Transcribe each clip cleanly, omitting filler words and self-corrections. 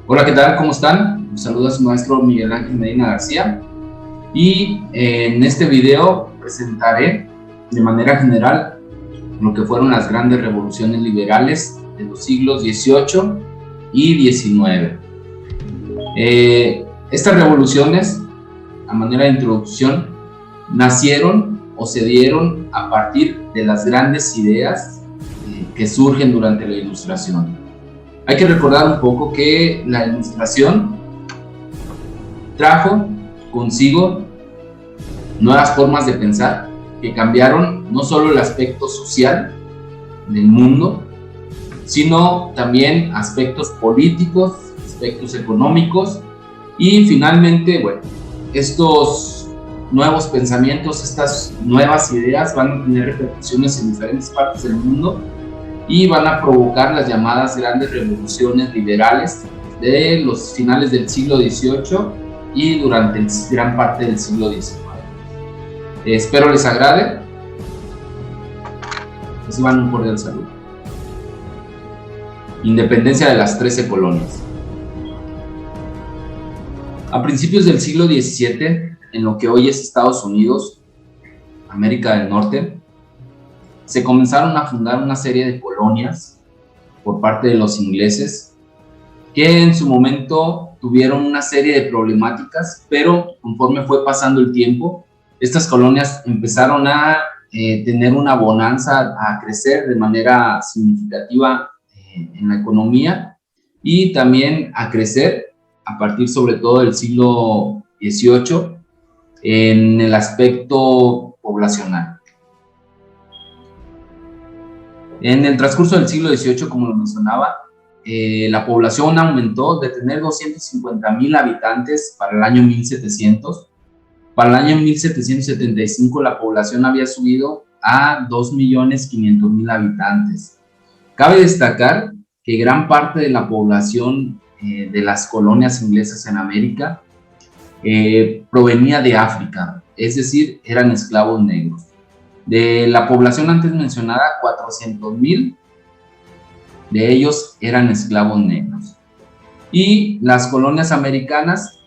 Hola, ¿qué tal? ¿Cómo están? Los saluda su maestro Miguel Ángel Medina García y en este video presentaré de manera general lo que fueron las grandes revoluciones liberales de los siglos XVIII y XIX. Estas revoluciones, a manera de introducción, nacieron o se dieron a partir de las grandes ideas que surgen durante la Ilustración. Hay que recordar un poco que la Ilustración trajo consigo nuevas formas de pensar que cambiaron no solo el aspecto social del mundo, sino también aspectos políticos, aspectos económicos y finalmente, bueno, estos nuevos pensamientos, estas nuevas ideas van a tener repercusiones en diferentes partes del mundo y van a provocar las llamadas grandes revoluciones liberales de los finales del siglo XVIII y durante gran parte del siglo XIX. Espero les agrade. Reciban un cordial saludo. Independencia de las 13 colonias. A principios del siglo XVII, en lo que hoy es Estados Unidos, América del Norte, se comenzaron a fundar una serie de colonias por parte de los ingleses que en su momento tuvieron una serie de problemáticas, pero conforme fue pasando el tiempo, estas colonias empezaron a tener una bonanza, a crecer de manera significativa en la economía y también a crecer a partir sobre todo del siglo XVIII en el aspecto poblacional. En el transcurso del siglo XVIII, como lo mencionaba, la población aumentó de tener 250,000 habitantes para el año 1700. Para el año 1775 la población había subido a 2,500,000 habitantes. Cabe destacar que gran parte de la población de las colonias inglesas en América provenía de África, es decir, eran esclavos negros. De la población antes mencionada, 400,000 de ellos eran esclavos negros. Y las colonias americanas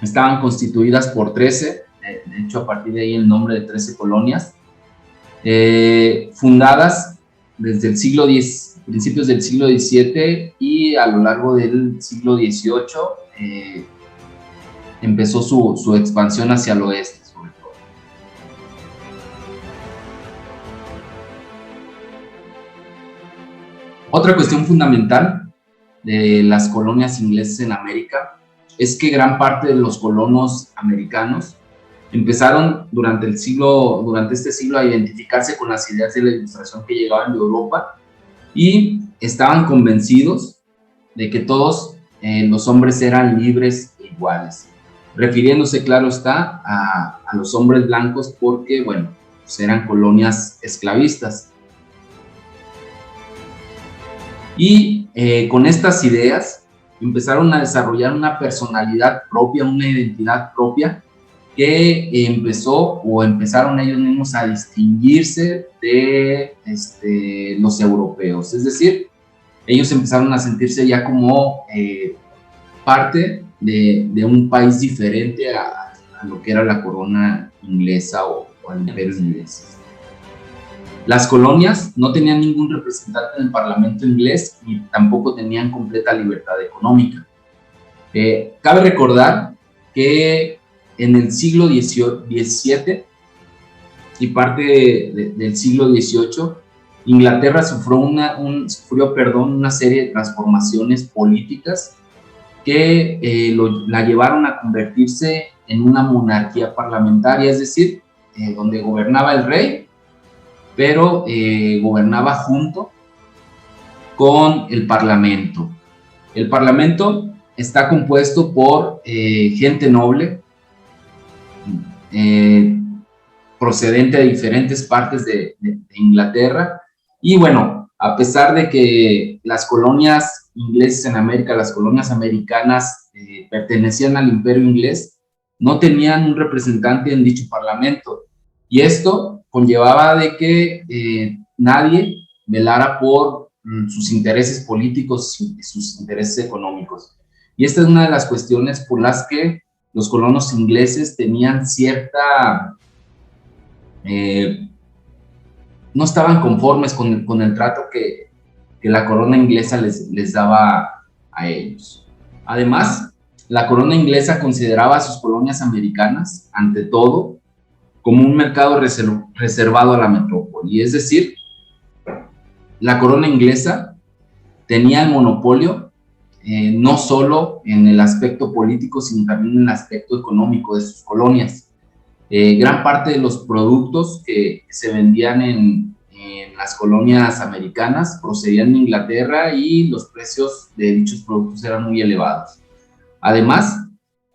estaban constituidas por 13, de hecho a partir de ahí el nombre de 13 colonias, fundadas desde el siglo X, principios del siglo XVII y a lo largo del siglo XVIII empezó su expansión hacia el oeste. Otra cuestión fundamental de las colonias inglesas en América es que gran parte de los colonos americanos empezaron durante este siglo a identificarse con las ideas de la Ilustración que llegaban de Europa y estaban convencidos de que todos los hombres eran libres e iguales, refiriéndose, claro está, a los hombres blancos porque, bueno, pues eran colonias esclavistas. Y con estas ideas empezaron a desarrollar una personalidad propia, una identidad propia que empezaron ellos mismos a distinguirse de los europeos. Es decir, ellos empezaron a sentirse ya como parte de un país diferente a lo que era la corona inglesa o el imperio inglés. Las colonias no tenían ningún representante en el Parlamento inglés y tampoco tenían completa libertad económica. Cabe recordar que en el siglo XVII y parte del siglo XVIII, Inglaterra sufrió una serie de transformaciones políticas que la llevaron a convertirse en una monarquía parlamentaria, es decir, donde gobernaba el rey, pero gobernaba junto con el Parlamento. El Parlamento está compuesto por gente noble, procedente de diferentes partes de Inglaterra, y bueno, a pesar de que las colonias inglesas en América, las colonias americanas pertenecían al imperio inglés, no tenían un representante en dicho parlamento, y esto conllevaba de que nadie velara por sus intereses políticos y sus intereses económicos. Y esta es una de las cuestiones por las que los colonos ingleses tenían cierta... no estaban conformes con el trato que la corona inglesa les daba a ellos. Además, la corona inglesa consideraba a sus colonias americanas, ante todo, como un mercado reservado a la metrópoli. Es decir, la corona inglesa tenía el monopolio no solo en el aspecto político, sino también en el aspecto económico de sus colonias. Gran parte de los productos que se vendían en las colonias americanas procedían de Inglaterra y los precios de dichos productos eran muy elevados. Además,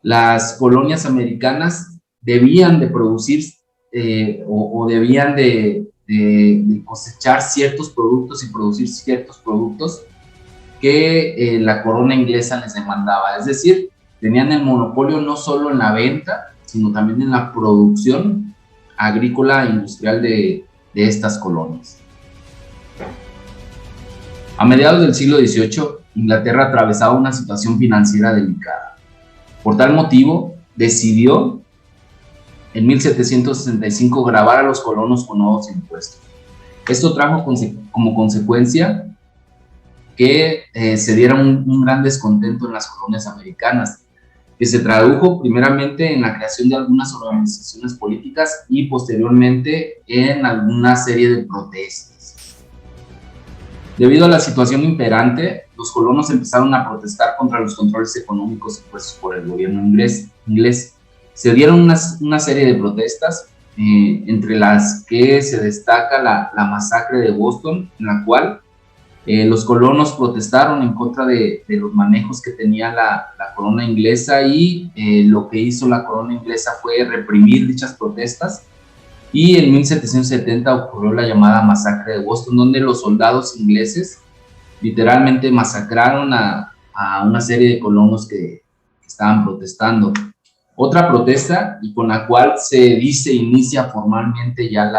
las colonias americanas debían de producir o debían de cosechar ciertos productos y producir ciertos productos que la corona inglesa les demandaba. Es decir, tenían el monopolio no solo en la venta, sino también en la producción agrícola e industrial de estas colonias. A mediados del siglo XVIII, Inglaterra atravesaba una situación financiera delicada. Por tal motivo, decidió en 1765 gravar a los colonos con nuevos impuestos. Esto trajo como consecuencia que se diera un gran descontento en las colonias americanas, que se tradujo primeramente en la creación de algunas organizaciones políticas y posteriormente en alguna serie de protestas. Debido a la situación imperante, los colonos empezaron a protestar contra los controles económicos impuestos por el gobierno inglés. Se dieron una serie de protestas, entre las que se destaca la masacre de Boston, en la cual los colonos protestaron en contra de los manejos que tenía la corona inglesa, y lo que hizo la corona inglesa fue reprimir dichas protestas, y en 1770 ocurrió la llamada masacre de Boston, donde los soldados ingleses literalmente masacraron a una serie de colonos que estaban protestando. Otra protesta, y con la cual se dice inicia formalmente ya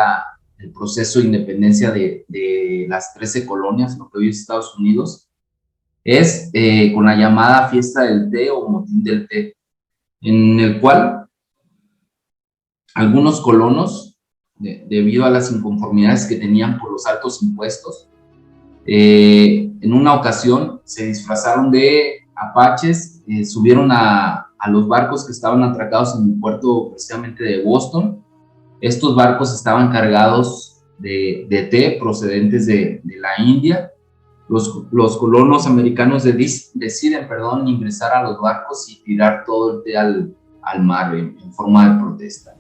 el proceso de independencia de las 13 colonias, lo que hoy es Estados Unidos, es con la llamada fiesta del té o motín del té, en el cual algunos colonos, debido a las inconformidades que tenían por los altos impuestos, en una ocasión se disfrazaron de apaches, subieron a los barcos que estaban atracados en el puerto precisamente de Boston. Estos barcos estaban cargados de té procedentes de la India. Los colonos americanos deciden ingresar a los barcos y tirar todo el té al mar en forma de protesta.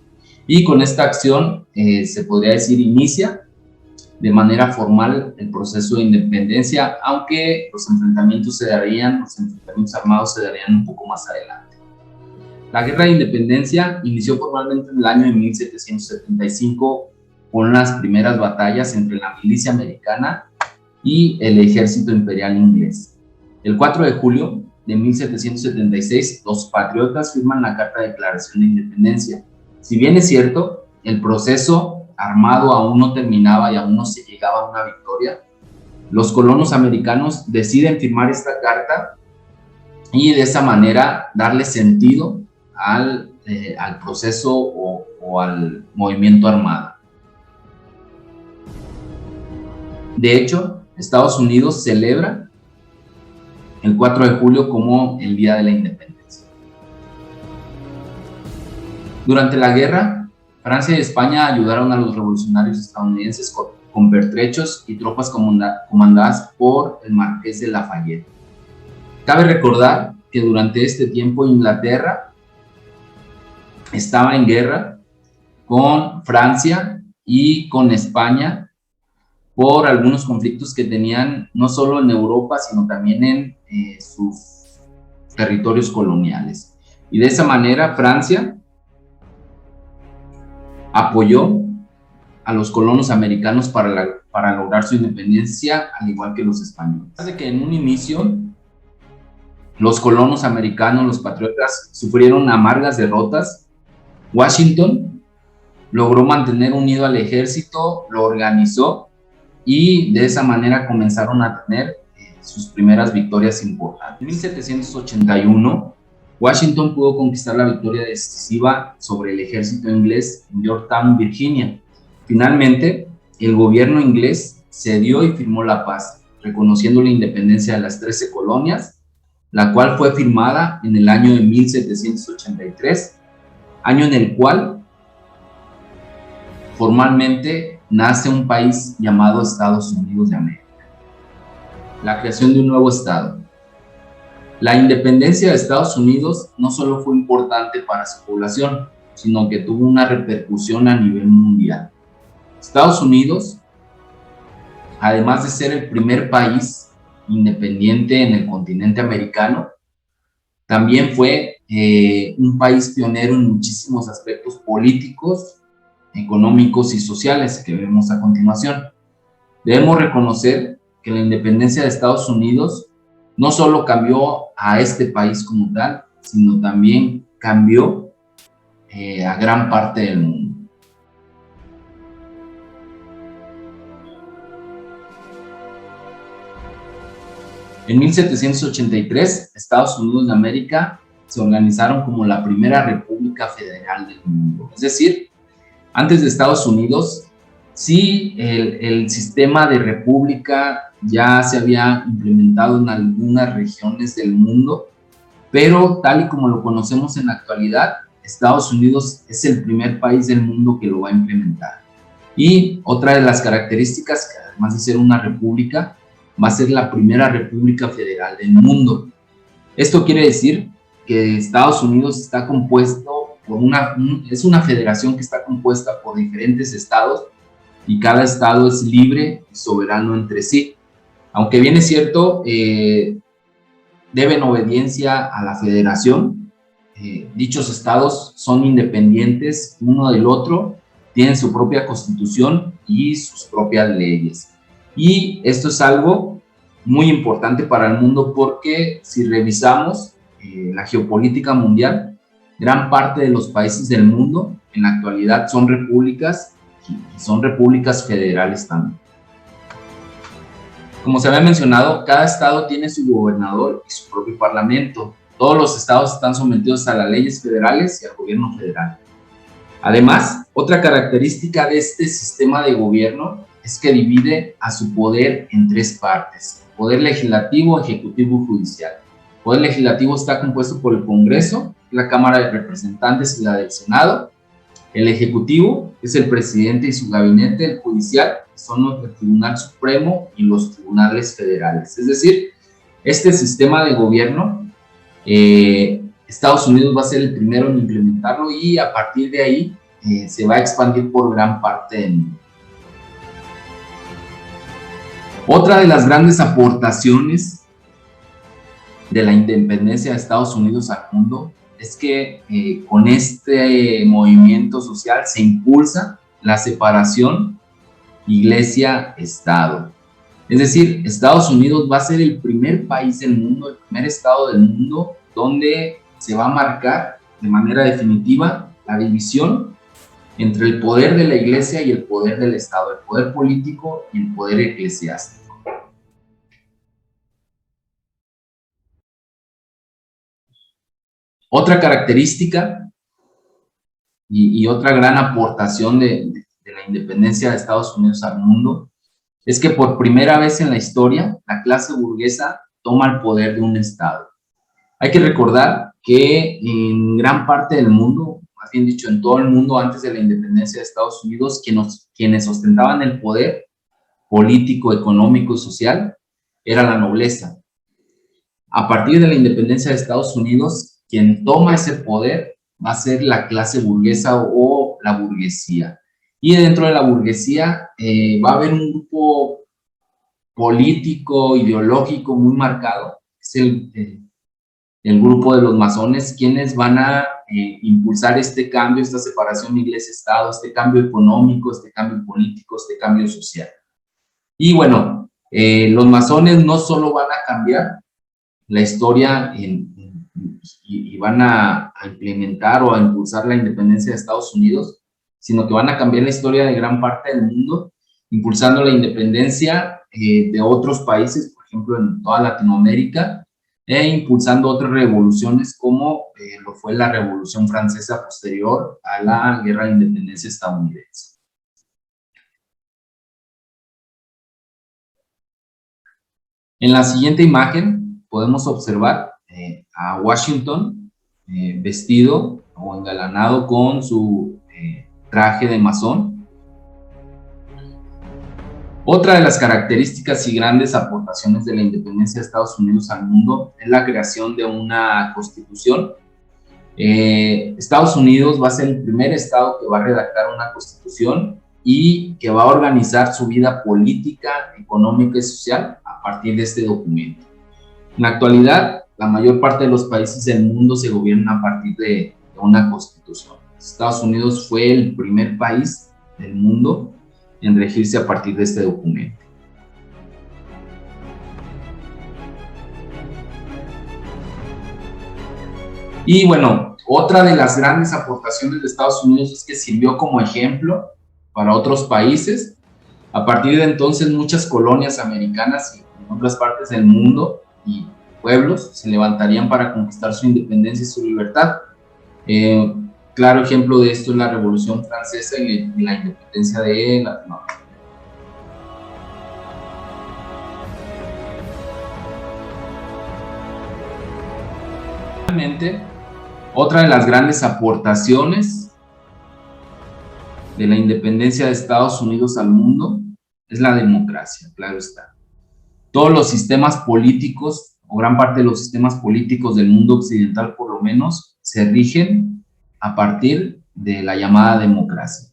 Y con esta acción se podría decir inicia de manera formal el proceso de independencia, aunque los enfrentamientos armados se darían un poco más adelante. La Guerra de Independencia inició formalmente en el año de 1775 con las primeras batallas entre la milicia americana y el ejército imperial inglés. El 4 de julio de 1776, los patriotas firman la Carta de Declaración de Independencia. Si bien es cierto, el proceso armado aún no terminaba y aún no se llegaba a una victoria, los colonos americanos deciden firmar esta carta y de esa manera darle sentido al proceso o al movimiento armado. De hecho, Estados Unidos celebra el 4 de julio como el Día de la Independencia. Durante la guerra, Francia y España ayudaron a los revolucionarios estadounidenses con pertrechos y tropas comandadas por el Marqués de Lafayette. Cabe recordar que durante este tiempo Inglaterra estaba en guerra con Francia y con España por algunos conflictos que tenían no solo en Europa, sino también en sus territorios coloniales. Y de esa manera Francia apoyó a los colonos americanos para lograr su independencia, al igual que los españoles. Hace que en un inicio los colonos americanos, los patriotas, sufrieron amargas derrotas. Washington logró mantener unido al ejército, lo organizó y de esa manera comenzaron a tener sus primeras victorias importantes. En 1781, Washington pudo conquistar la victoria decisiva sobre el ejército inglés en Yorktown, Virginia. Finalmente, el gobierno inglés cedió y firmó la paz, reconociendo la independencia de las 13 colonias, la cual fue firmada en el año de 1783, año en el cual formalmente nace un país llamado Estados Unidos de América. La creación de un nuevo estado. La independencia de Estados Unidos no solo fue importante para su población, sino que tuvo una repercusión a nivel mundial. Estados Unidos, además de ser el primer país independiente en el continente americano, también fue un país pionero en muchísimos aspectos políticos, económicos y sociales que vemos a continuación. Debemos reconocer que la independencia de Estados Unidos no solo cambió a este país como tal, sino también cambió a gran parte del mundo. En 1783, Estados Unidos de América se organizaron como la primera república federal del mundo. Es decir, antes de Estados Unidos, sí, el sistema de república ya se había implementado en algunas regiones del mundo, pero tal y como lo conocemos en la actualidad, Estados Unidos es el primer país del mundo que lo va a implementar. Y otra de las características, que además de ser una república, va a ser la primera república federal del mundo. Esto quiere decir que Estados Unidos está compuesto por es una federación que está compuesta por diferentes estados y cada estado es libre y soberano entre sí. Aunque bien es cierto, deben obediencia a la federación. Dichos estados son independientes uno del otro, tienen su propia constitución y sus propias leyes. Y esto es algo muy importante para el mundo porque si revisamos la geopolítica mundial, gran parte de los países del mundo en la actualidad son repúblicas y son repúblicas federales también. Como se había mencionado, cada estado tiene su gobernador y su propio parlamento. Todos los estados están sometidos a las leyes federales y al gobierno federal. Además, otra característica de este sistema de gobierno es que divide a su poder en tres partes: poder legislativo, ejecutivo y judicial. El poder legislativo está compuesto por el Congreso, la Cámara de Representantes y la del Senado. El ejecutivo es el presidente y su gabinete. El judicial son los del Tribunal Supremo y los tribunales federales. Es decir, este sistema de gobierno, Estados Unidos va a ser el primero en implementarlo y a partir de ahí se va a expandir por gran parte del mundo. Otra de las grandes aportaciones de la independencia de Estados Unidos al mundo es que con este movimiento social se impulsa la separación iglesia-estado. Es decir, Estados Unidos va a ser el primer país del mundo, el primer estado del mundo donde se va a marcar de manera definitiva la división entre el poder de la iglesia y el poder del estado, el poder político y el poder eclesiástico. Otra característica y otra gran aportación de la independencia de Estados Unidos al mundo es que por primera vez en la historia la clase burguesa toma el poder de un estado. Hay que recordar que en gran parte del mundo, más bien dicho en todo el mundo antes de la independencia de Estados Unidos, quienes ostentaban el poder político, económico y social era la nobleza. A partir de la independencia de Estados Unidos, quien toma ese poder va a ser la clase burguesa o la burguesía. Y dentro de la burguesía va a haber un grupo político, ideológico muy marcado, es el grupo de los masones, quienes van a impulsar este cambio, esta separación iglesia-estado, este cambio económico, este cambio político, este cambio social. Y bueno, los masones no solo van a cambiar la historia y van a implementar o a impulsar la independencia de Estados Unidos, sino que van a cambiar la historia de gran parte del mundo impulsando la independencia de otros países, por ejemplo, en toda Latinoamérica, e impulsando otras revoluciones como lo fue la Revolución Francesa posterior a la Guerra de Independencia estadounidense. En la siguiente imagen podemos observar a Washington vestido o engalanado con su traje de masón. Otra de las características y grandes aportaciones de la independencia de Estados Unidos al mundo es la creación de una constitución. Estados Unidos va a ser el primer estado que va a redactar una constitución y que va a organizar su vida política, económica y social a partir de este documento. En la actualidad, la mayor parte de los países del mundo se gobiernan a partir de una constitución. Estados Unidos fue el primer país del mundo en regirse a partir de este documento. Y bueno, otra de las grandes aportaciones de Estados Unidos es que sirvió como ejemplo para otros países. A partir de entonces, muchas colonias americanas y en otras partes del mundo y pueblos se levantarían para conquistar su independencia y su libertad. Claro ejemplo de esto es la Revolución Francesa y la independencia de Latinoamérica. Finalmente, otra de las grandes aportaciones de la independencia de Estados Unidos al mundo es la democracia, claro está. Todos los sistemas políticos, o gran parte de los sistemas políticos del mundo occidental por lo menos, se rigen a partir de la llamada democracia.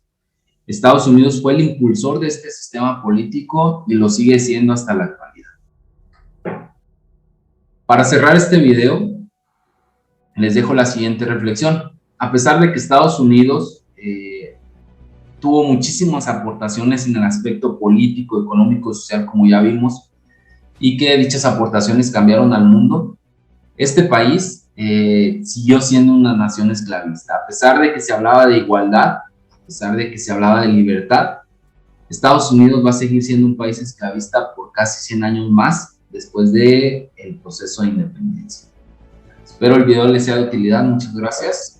Estados Unidos fue el impulsor de este sistema político y lo sigue siendo hasta la actualidad. Para cerrar este video, les dejo la siguiente reflexión. A pesar de que Estados Unidos tuvo muchísimas aportaciones en el aspecto político, económico y social, como ya vimos, y que dichas aportaciones cambiaron al mundo, este país siguió siendo una nación esclavista. A pesar de que se hablaba de igualdad, a pesar de que se hablaba de libertad, Estados Unidos va a seguir siendo un país esclavista por casi 100 años más después del proceso de independencia. Espero el video les sea de utilidad. Muchas gracias.